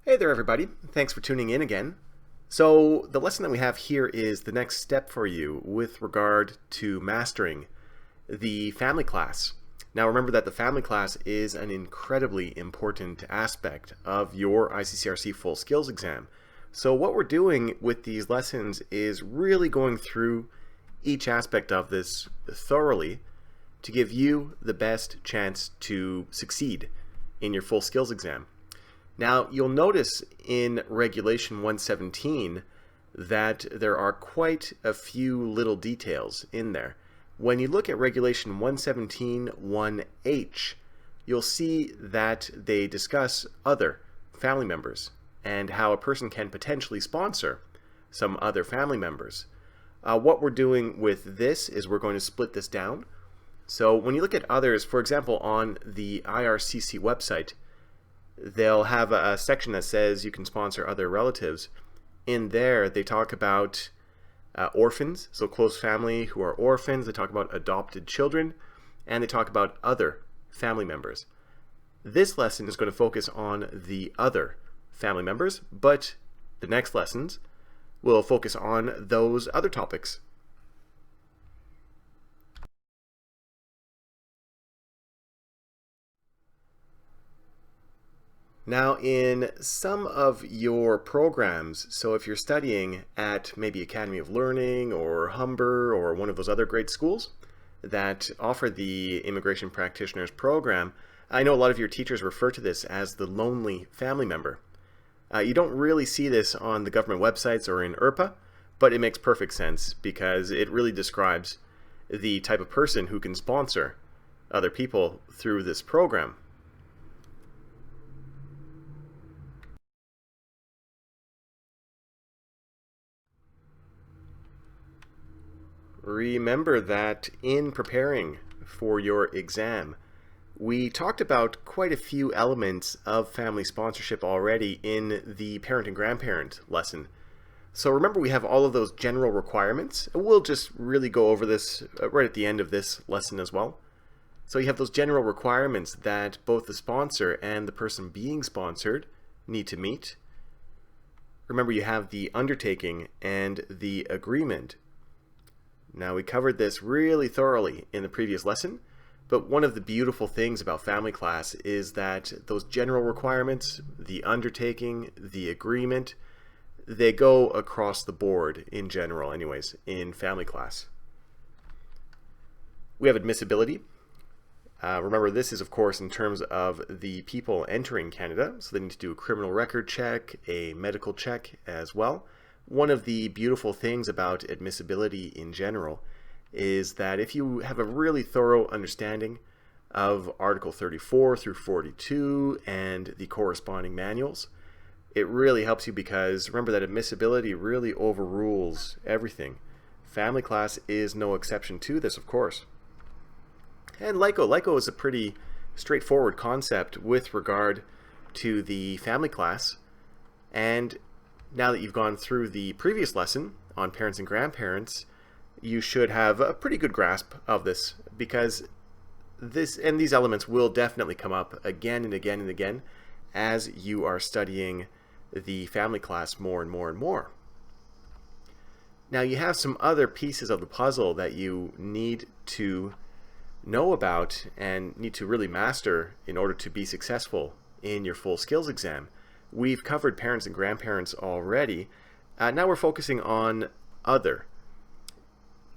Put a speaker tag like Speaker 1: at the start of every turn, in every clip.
Speaker 1: Hey there, everybody. Thanks for tuning in again. So, the lesson that we have here is the next step for you with regard to mastering the family class. Now, remember that the family class is an incredibly important aspect of your ICCRC full skills exam. So, what we're doing with these lessons is really going through each aspect of this thoroughly to give you the best chance to succeed in your full skills exam. Now, you'll notice in Regulation 117 that there are quite a few little details in there. When you look at Regulation 117.1h, you'll see that they discuss other family members and how a person can potentially sponsor some other family members. What we're doing with this is we're going to split this down. So when you look at others, for example, on the IRCC website, they'll have a section that says you can sponsor other relatives. In there, they talk about orphans, so close family who are orphans. They talk about adopted children, and they talk about other family members. This lesson is going to focus on the other family members, but the next lessons will focus on those other topics. Now, in some of your programs, so if you're studying at maybe Academy of Learning or Humber or one of those other great schools that offer the Immigration Practitioners program, I know a lot of your teachers refer to this as the lonely family member. You don't really see this on the government websites or in IRPA, but it makes perfect sense because it really describes the type of person who can sponsor other people through this program. Remember that in preparing for your exam, we talked about quite a few elements of family sponsorship already in the parent and grandparent lesson. So remember, we have all of those general requirements. We'll just really go over this right at the end of this lesson as well. So you have those general requirements that both the sponsor and the person being sponsored need to meet. Remember, you have the undertaking and the agreement. Now, we covered this really thoroughly in the previous lesson, but one of the beautiful things about family class is that those general requirements, the undertaking, the agreement, they go across the board in general anyways in family class. We have admissibility. Remember, this is, of course, in terms of the people entering Canada, so they need to do a criminal record check, a medical check as well. One of the beautiful things about admissibility in general is that if you have a really thorough understanding of Article 34 through 42 and the corresponding manuals, it really helps you because remember that admissibility really overrules everything. Family class is no exception to this, of course. And LICO is a pretty straightforward concept with regard to the family class. And now that you've gone through the previous lesson on parents and grandparents, you should have a pretty good grasp of this because these elements will definitely come up again and again and again as you are studying the family class more and more and more. Now, you have some other pieces of the puzzle that you need to know about and need to really master in order to be successful in your full skills exam. We've covered parents and grandparents already. Now we're focusing on other.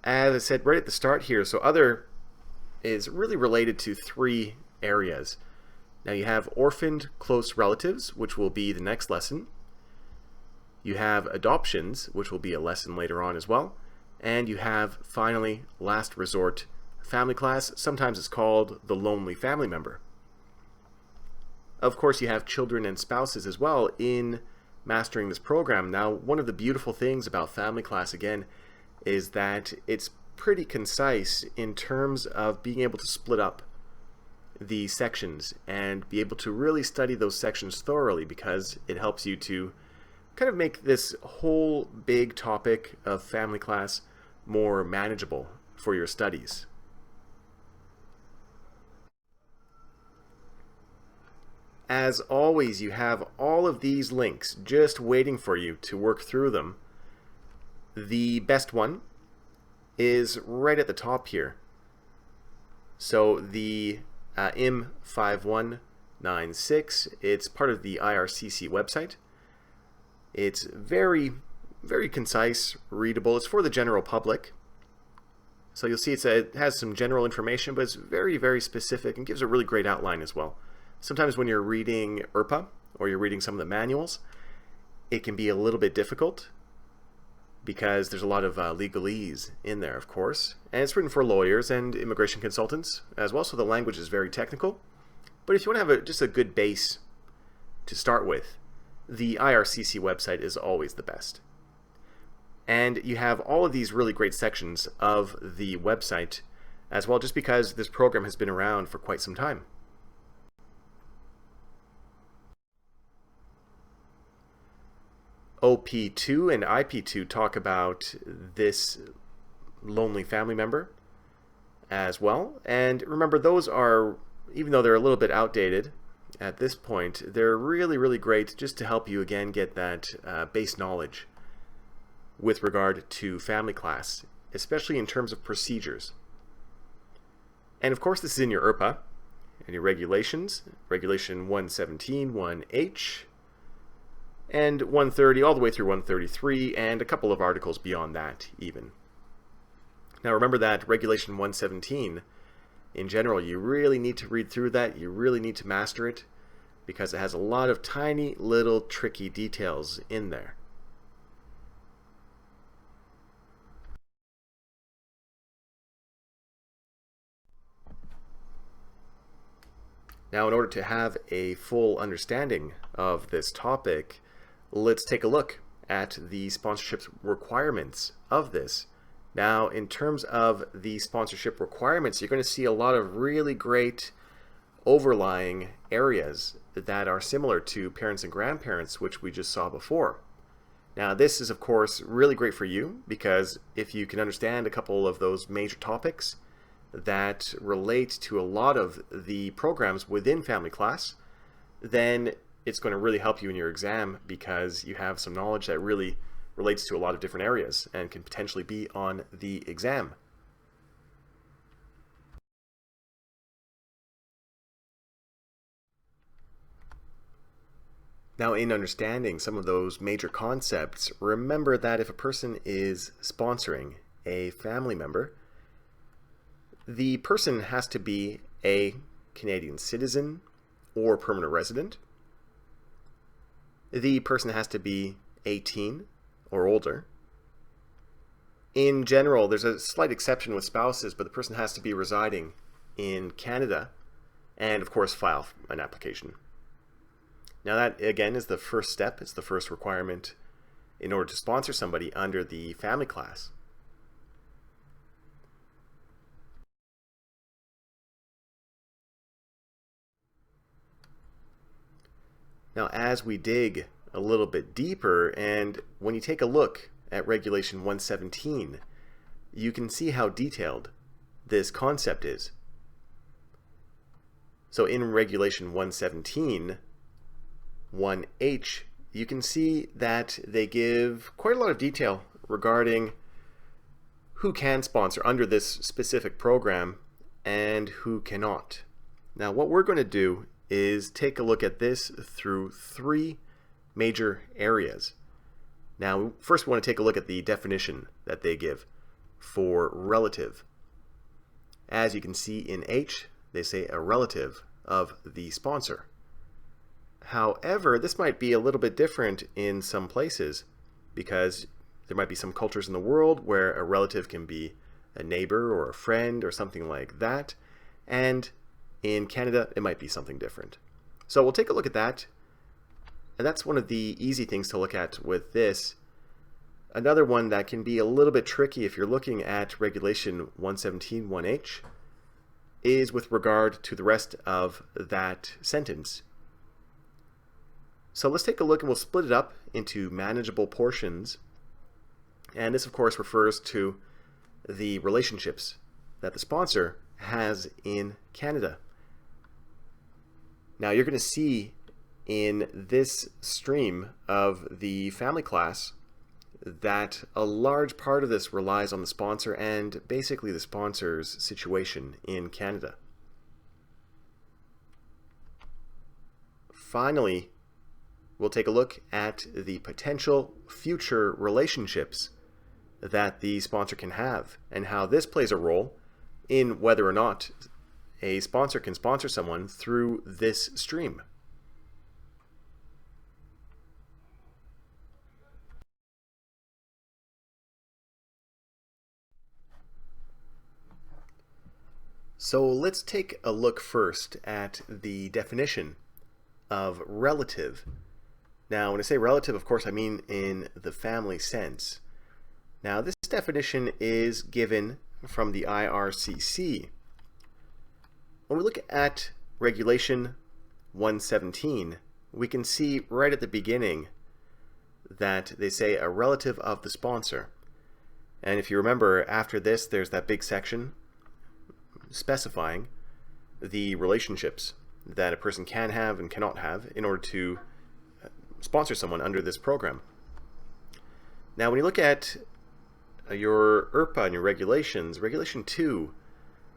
Speaker 1: As I said right at the start here, so other is really related to three areas. Now you have orphaned close relatives, which will be the next lesson. You have adoptions, which will be a lesson later on as well. And you have, finally, last resort family class. Sometimes it's called the lonely family member. Of course, you have children and spouses as well in mastering this program. Now, one of the beautiful things about family class, again, is that it's pretty concise in terms of being able to split up the sections and be able to really study those sections thoroughly because it helps you to kind of make this whole big topic of family class more manageable for your studies. as always, you have all of these links just waiting for you to work through them. The best one is right at the top here. So the IM 5196, it's part of the IRCC website. It's very, very concise, readable. It's for the general public. So you'll see it has some general information, but it's very, very specific and gives a really great outline as well. Sometimes when you're reading IRPA or you're reading some of the manuals, it can be a little bit difficult because there's a lot of legalese in there, of course. And it's written for lawyers and immigration consultants as well, so the language is very technical. But if you want to have just a good base to start with, the IRCC website is always the best. And you have all of these really great sections of the website as well, just because this program has been around for quite some time. OP2 and IP2 talk about this lonely family member as well. And remember, those are, even though they're a little bit outdated at this point, they're really, really great just to help you again get that base knowledge with regard to family class, especially in terms of procedures. And of course, this is in your IRPA and your regulations, Regulation 117, 1H, and 130 all the way through 133, and a couple of articles beyond that even. Now remember that Regulation 117, in general, you really need to read through that, you really need to master it, because it has a lot of tiny little tricky details in there. Now, in order to have a full understanding of this topic, let's take a look at the sponsorship requirements of this. Now, in terms of the sponsorship requirements, you're going to see a lot of really great overlying areas that are similar to parents and grandparents, which we just saw before. Now, this is, of course, really great for you, because if you can understand a couple of those major topics that relate to a lot of the programs within family class, then it's going to really help you in your exam, because you have some knowledge that really relates to a lot of different areas and can potentially be on the exam. Now, in understanding some of those major concepts, remember that if a person is sponsoring a family member, the person has to be a Canadian citizen or permanent resident. The person has to be 18 or older. In general, there's a slight exception with spouses, but the person has to be residing in Canada and, of course, file an application. Now that, again, is the first step. It's the first requirement in order to sponsor somebody under the family class. Now, as we dig a little bit deeper, and when you take a look at Regulation 117, you can see how detailed this concept is. So in Regulation 117, 1H, you can see that they give quite a lot of detail regarding who can sponsor under this specific program and who cannot. Now, what we're going to do is take a look at this through three major areas. Now, first we want to take a look at the definition that they give for relative. As you can see in H, they say a relative of the sponsor. However, this might be a little bit different in some places, because there might be some cultures in the world where a relative can be a neighbor or a friend or something like that, and in Canada it might be something different. So we'll take a look at that, and that's one of the easy things to look at with this. Another one that can be a little bit tricky if you're looking at Regulation 117 1H is with regard to the rest of that sentence. So let's take a look, and we'll split it up into manageable portions. And this, of course, refers to the relationships that the sponsor has in Canada. Now, you're going to see in this stream of the family class that a large part of this relies on the sponsor and basically the sponsor's situation in Canada. Finally, we'll take a look at the potential future relationships that the sponsor can have and how this plays a role in whether or not a sponsor can sponsor someone through this stream. So let's take a look first at the definition of relative. Now, when I say relative, of course, I mean in the family sense. Now, this definition is given from the IRCC. When we look at Regulation 117, we can see right at the beginning that they say a relative of the sponsor. And if you remember, after this, there's that big section specifying the relationships that a person can have and cannot have in order to sponsor someone under this program. Now, when you look at your IRPA and your regulations, Regulation 2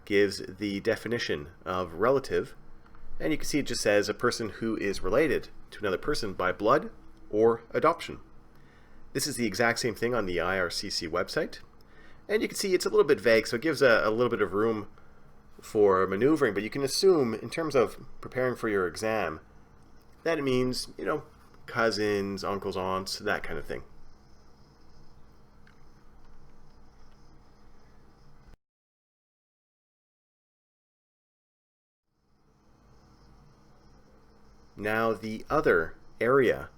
Speaker 1: gives the definition of relative, and you can see it just says a person who is related to another person by blood or adoption. This is the exact same thing on the IRCC website, and you can see it's a little bit vague, so it gives a little bit of room for maneuvering, but you can assume in terms of preparing for your exam that it means, cousins, uncles, aunts, that kind of thing. Now, the other area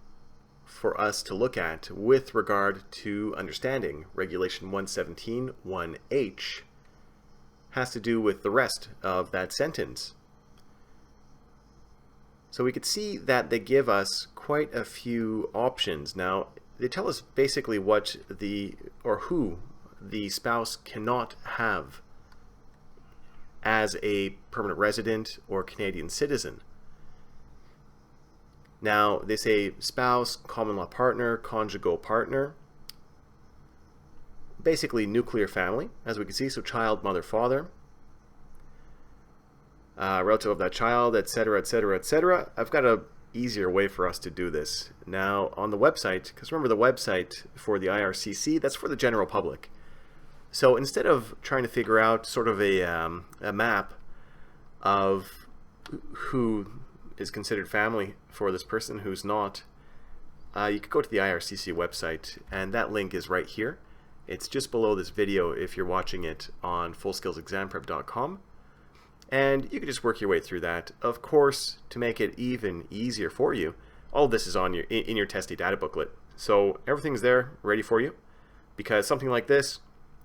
Speaker 1: for us to look at with regard to understanding Regulation 117 1H has to do with the rest of that sentence. So we could see that they give us quite a few options. Now, they tell us basically what who the spouse cannot have as a permanent resident or Canadian citizen. Now, they say spouse, common law partner, conjugal partner, basically nuclear family, as we can see, so child, mother, father, relative of that child, etc., etc., etc. I've got an easier way for us to do this. Now, on the website, because remember the website for the IRCC, that's for the general public. So instead of trying to figure out sort of a map of who is considered family for this person who's not, you could go to the IRCC website, and that link is right here. It's just below this video if you're watching it on fullskillsexamprep.com, and you can just work your way through that. Of course, to make it even easier for you, all of this is on in your testy data booklet, so everything's there ready for you, because something like this,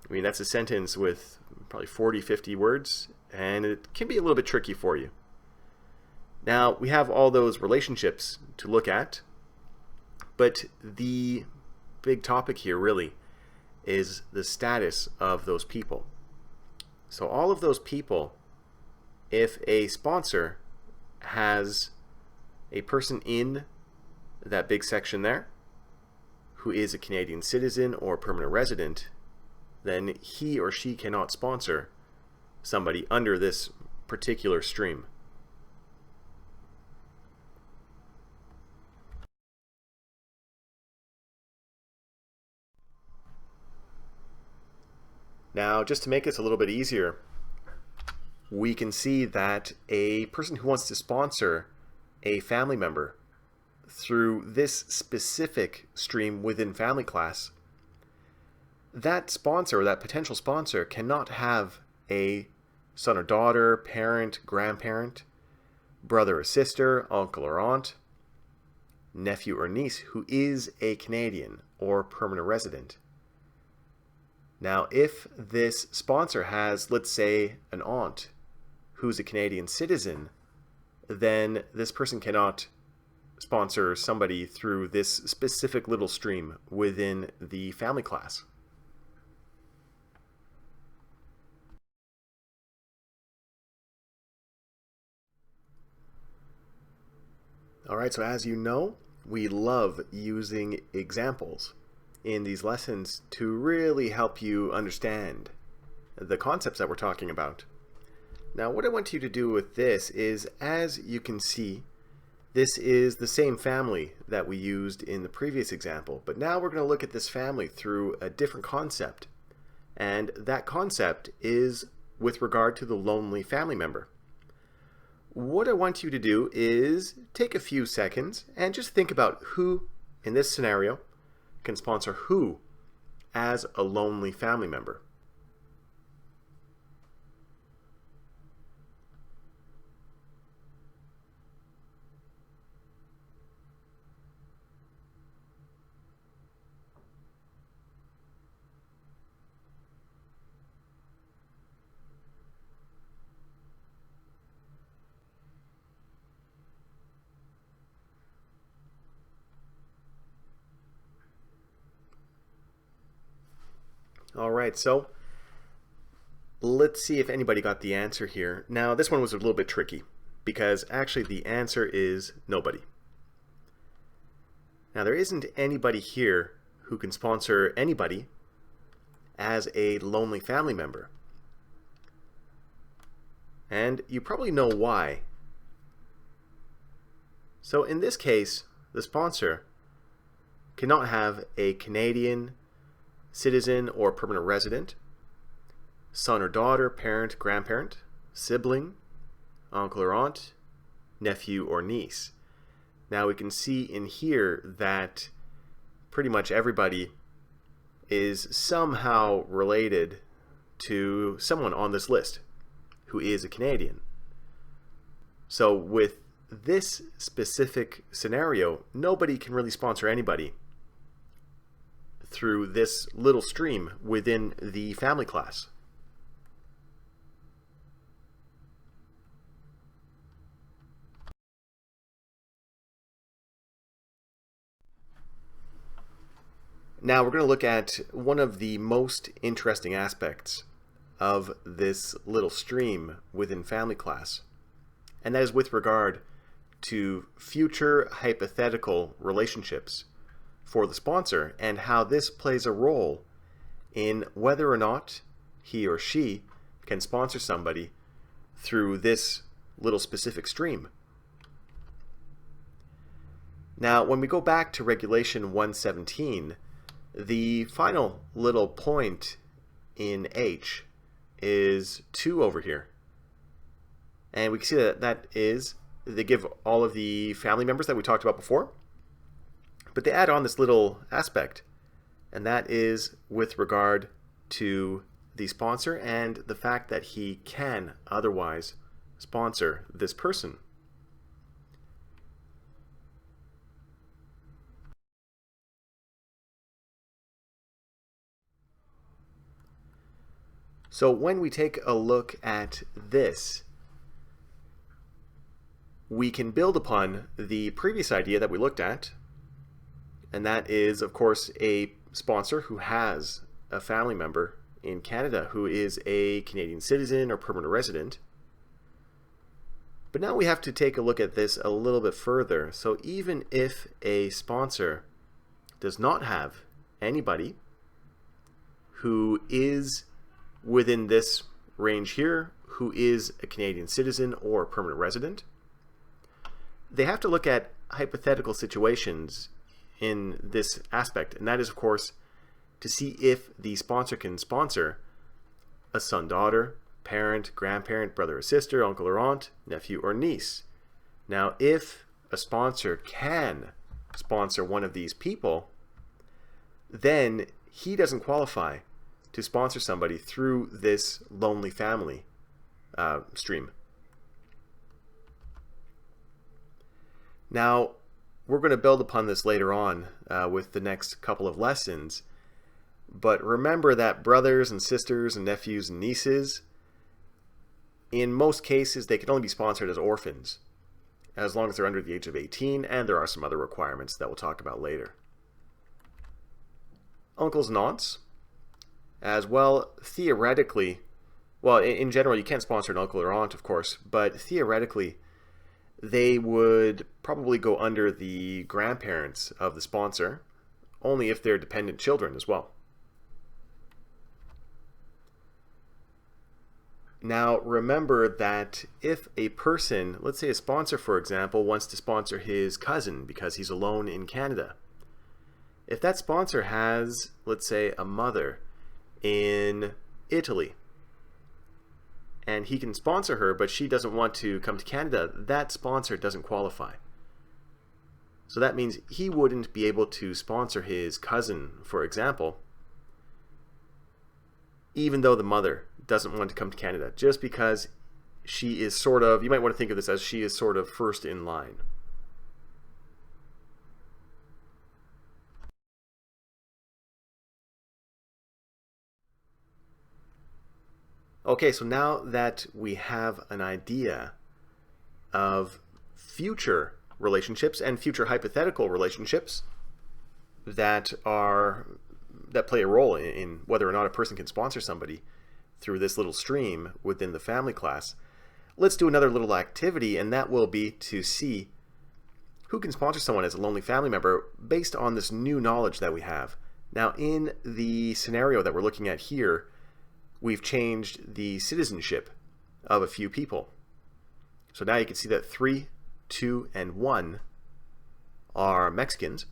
Speaker 1: I mean, that's a sentence with probably 40-50 words, and it can be a little bit tricky for you. Now, we have all those relationships to look at, but the big topic here really is the status of those people. So all of those people, if a sponsor has a person in that big section there who is a Canadian citizen or permanent resident, then he or she cannot sponsor somebody under this particular stream. Now, just to make this a little bit easier, we can see that a person who wants to sponsor a family member through this specific stream within family class, that sponsor or that potential sponsor cannot have a son or daughter, parent, grandparent, brother or sister, uncle or aunt, nephew or niece who is a Canadian or permanent resident. Now, if this sponsor has, let's say, an aunt who's a Canadian citizen, then this person cannot sponsor somebody through this specific little stream within the family class. All right, so as you know, we love using examples in these lessons to really help you understand the concepts that we're talking about. Now, what I want you to do with this is, as you can see, this is the same family that we used in the previous example, but now we're going to look at this family through a different concept. And that concept is with regard to the lonely family member. What I want you to do is take a few seconds and just think about who, in this scenario, can sponsor who as a lonely family member. All right, so let's see if anybody got the answer here. Now, this one was a little bit tricky because actually the answer is nobody. Now, there isn't anybody here who can sponsor anybody as a lonely family member. And you probably know why. So in this case, the sponsor cannot have a Canadian citizen or permanent resident, son or daughter, parent, grandparent, sibling, uncle or aunt, nephew or niece. Now we can see in here that pretty much everybody is somehow related to someone on this list who is a Canadian. So with this specific scenario, nobody can really sponsor anybody through this little stream within the family class. Now we're going to look at one of the most interesting aspects of this little stream within family class, and that is with regard to future hypothetical relationships for the sponsor and how this plays a role in whether or not he or she can sponsor somebody through this little specific stream. Now, when we go back to Regulation 117, the final little point in H is 2 over here. And we can see that that is, they give all of the family members that we talked about before, but they add on this little aspect, and that is with regard to the sponsor and the fact that he can otherwise sponsor this person. So when we take a look at this, we can build upon the previous idea that we looked at, and that is, of course, a sponsor who has a family member in Canada who is a Canadian citizen or permanent resident. But now we have to take a look at this a little bit further. So even if a sponsor does not have anybody who is within this range here, who is a Canadian citizen or permanent resident, they have to look at hypothetical situations in this aspect, and that is, of course, to see if the sponsor can sponsor a son, daughter, parent, grandparent, brother or sister, uncle or aunt, nephew or niece. Now, if a sponsor can sponsor one of these people, then he doesn't qualify to sponsor somebody through this lonely family stream. Now, we're going to build upon this later on with the next couple of lessons, but remember that brothers and sisters and nephews and nieces, in most cases, they can only be sponsored as orphans, as long as they're under the age of 18, and there are some other requirements that we'll talk about later. Uncles and aunts, as well, theoretically, well, in general, you can't sponsor an uncle or aunt, of course, but theoretically, they would probably go under the grandparents of the sponsor, only if they're dependent children as well. Now remember that if a person, let's say a sponsor for example, wants to sponsor his cousin because he's alone in Canada, if that sponsor has, let's say, a mother in Italy, and he can sponsor her, but she doesn't want to come to Canada, that sponsor doesn't qualify. So that means he wouldn't be able to sponsor his cousin, for example, even though the mother doesn't want to come to Canada, just because she is sort of, you might want to think of this as she is sort of first in line. Okay, so now that we have an idea of future relationships and future hypothetical relationships that play a role in whether or not a person can sponsor somebody through this little stream within the family class, let's do another little activity, and that will be to see who can sponsor someone as a lonely family member based on this new knowledge that we have. Now, in the scenario that we're looking at here, we've changed the citizenship of a few people. So now you can see that 3, 2, and 1 are Mexicans,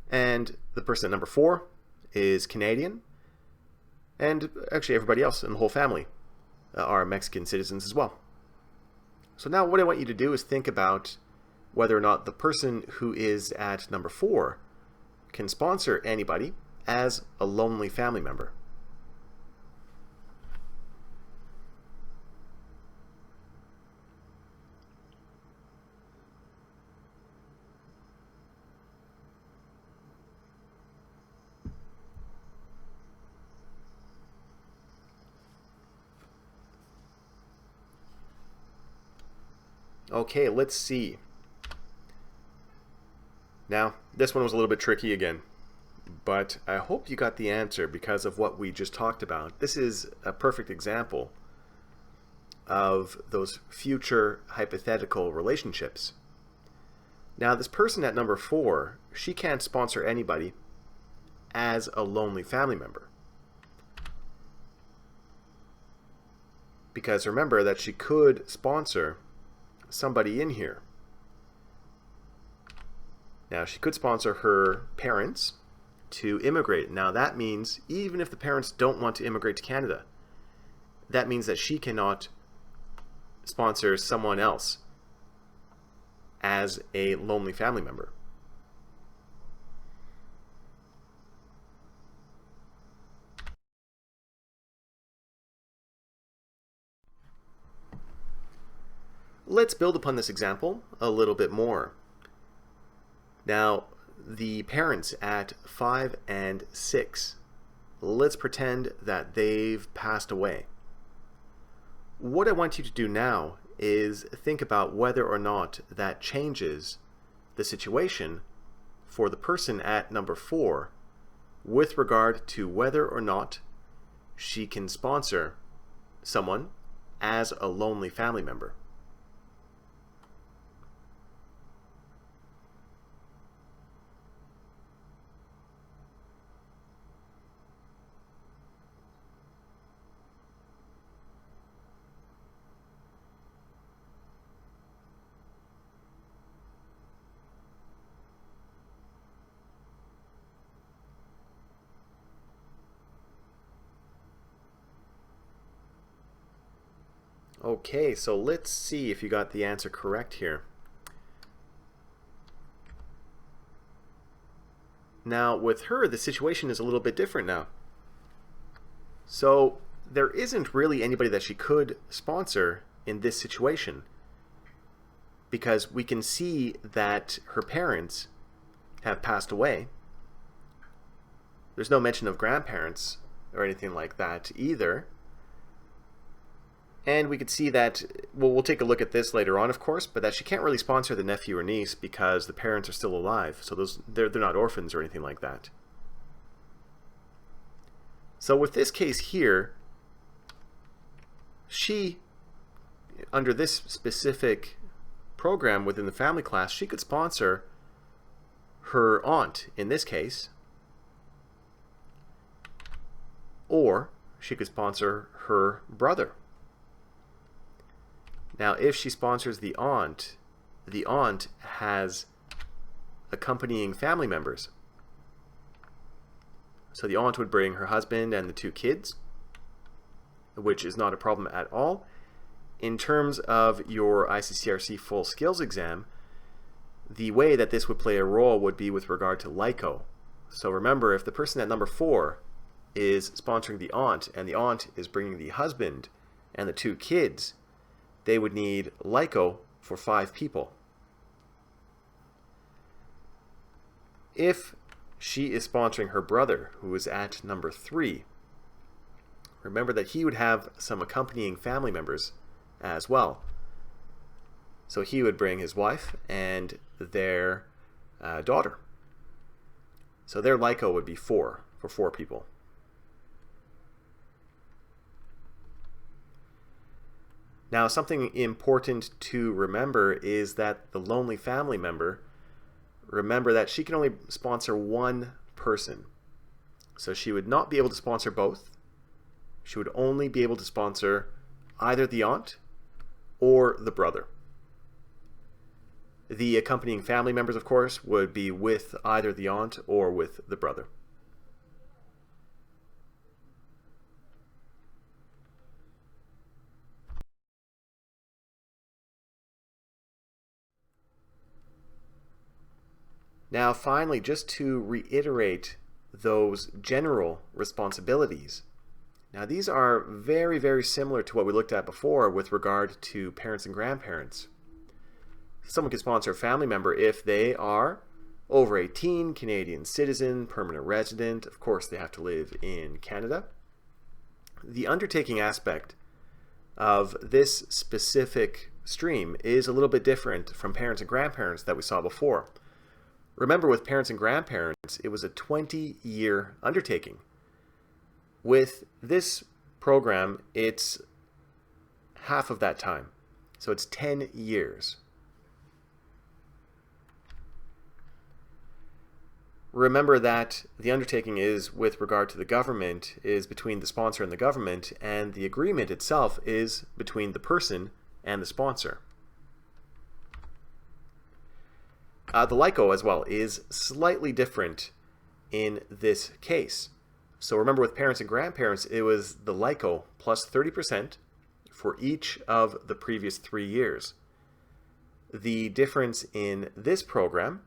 Speaker 1: and the person at number 4 is Canadian, and actually everybody else in the whole family are Mexican citizens as well. So now what I want you to do is think about whether or not the person who is at number 4 can sponsor anybody as a lonely family member. Okay, let's see. Now, this one was a little bit tricky again, but I hope you got the answer because of what we just talked about. This is a perfect example of those future hypothetical relationships. Now, this person at number 4, she can't sponsor anybody as a lonely family member. Because remember that she could sponsor somebody in here. Now, she could sponsor her parents to immigrate. Now, that means even if the parents don't want to immigrate to Canada, that means that she cannot sponsor someone else as a lonely family member. Let's build upon this example a little bit more. Now, the parents at 5 and 6, let's pretend that they've passed away. What I want you to do now is think about whether or not that changes the situation for the person at number 4 with regard to whether or not she can sponsor someone as a lonely family member. Okay, so let's see if you got the answer correct here. Now, with her, the situation is a little bit different now. So, there isn't really anybody that she could sponsor in this situation, because we can see that her parents have passed away. There's no mention of grandparents or anything like that either. And we could see that, well, we'll take a look at this later on, of course, but that she can't really sponsor the nephew or niece because the parents are still alive. So they're not orphans or anything like that. So with this case here, she, under this specific program within the family class, she could sponsor her aunt in this case, or she could sponsor her brother. Now, if she sponsors the aunt has accompanying family members. So the aunt would bring her husband and the 2 kids, which is not a problem at all. In terms of your ICCRC full skills exam, the way that this would play a role would be with regard to LICO. So remember, if the person at number 4 is sponsoring the aunt and the aunt is bringing the husband and the 2 kids, they would need LICO for 5 people. If she is sponsoring her brother, who is at number 3, remember that he would have some accompanying family members as well. So he would bring his wife and their daughter. So their LICO would be 4 for 4 people. Now, something important to remember is that the lonely family member, remember that she can only sponsor 1 person. So she would not be able to sponsor both. She would only be able to sponsor either the aunt or the brother. The accompanying family members, of course, would be with either the aunt or with the brother. Now, finally, just to reiterate those general responsibilities. Now, these are very, very similar to what we looked at before with regard to parents and grandparents. Someone can sponsor a family member if they are over 18, Canadian citizen, permanent resident. Of course, they have to live in Canada. The undertaking aspect of this specific stream is a little bit different from parents and grandparents that we saw before. Remember, with parents and grandparents, it was a 20-year undertaking. With this program, it's half of that time. So it's 10 years. Remember that the undertaking is with regard to the government, is between the sponsor and the government, and the agreement itself is between the person and the sponsor. The LICO as well is slightly different in this case. So remember, with parents and grandparents, it was the LICO plus 30% for each of the previous 3 years. The difference in this program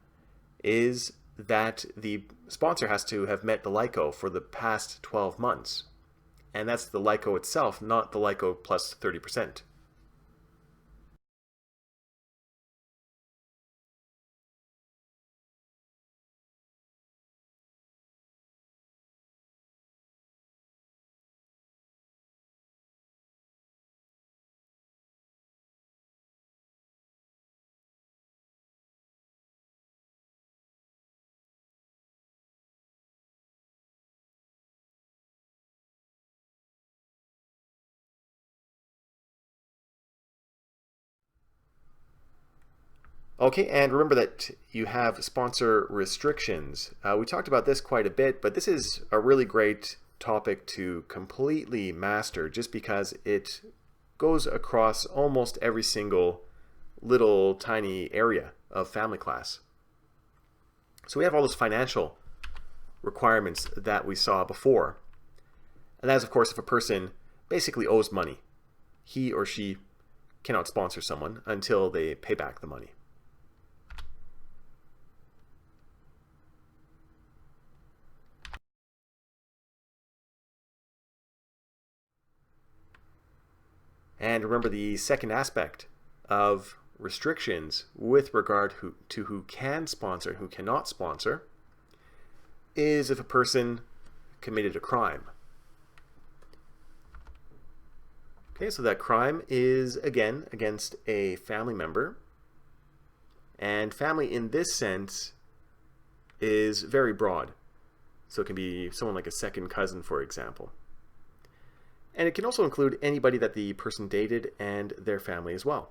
Speaker 1: is that the sponsor has to have met the LICO for the past 12 months. And that's the LICO itself, not the LICO plus 30%. Okay, and remember that you have sponsor restrictions. We talked about this quite a bit, but this is a really great topic to completely master just because it goes across almost every single little tiny area of family class. So we have all those financial requirements that we saw before. And that is, of course, if a person basically owes money. He or she cannot sponsor someone until they pay back the money. And remember, the second aspect of restrictions with regard to who can sponsor and who cannot sponsor is if a person committed a crime. Okay, so that crime is, again, against a family member. And family in this sense is very broad. So it can be someone like a second cousin, for example. And it can also include anybody that the person dated and their family as well.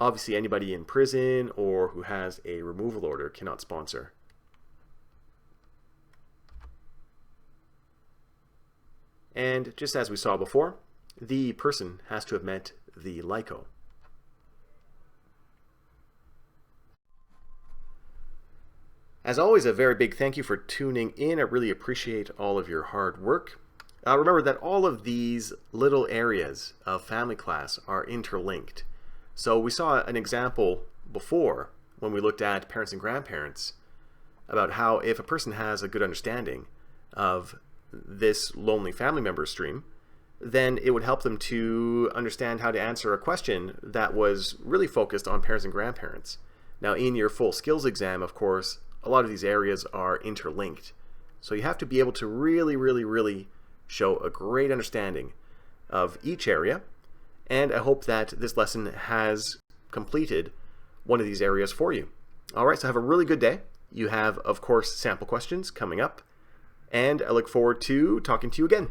Speaker 1: Obviously, anybody in prison or who has a removal order cannot sponsor. And just as we saw before, the person has to have met the LICO. As always, a very big thank you for tuning in. I really appreciate all of your hard work. Remember that all of these little areas of family class are interlinked. So we saw an example before when we looked at parents and grandparents about how if a person has a good understanding of this lonely family member stream, then it would help them to understand how to answer a question that was really focused on parents and grandparents. Now, in your full skills exam, of course, a lot of these areas are interlinked. So you have to be able to really show a great understanding of each area. And I hope that this lesson has completed one of these areas for you. All right, so have a really good day. You have, of course, sample questions coming up. And I look forward to talking to you again.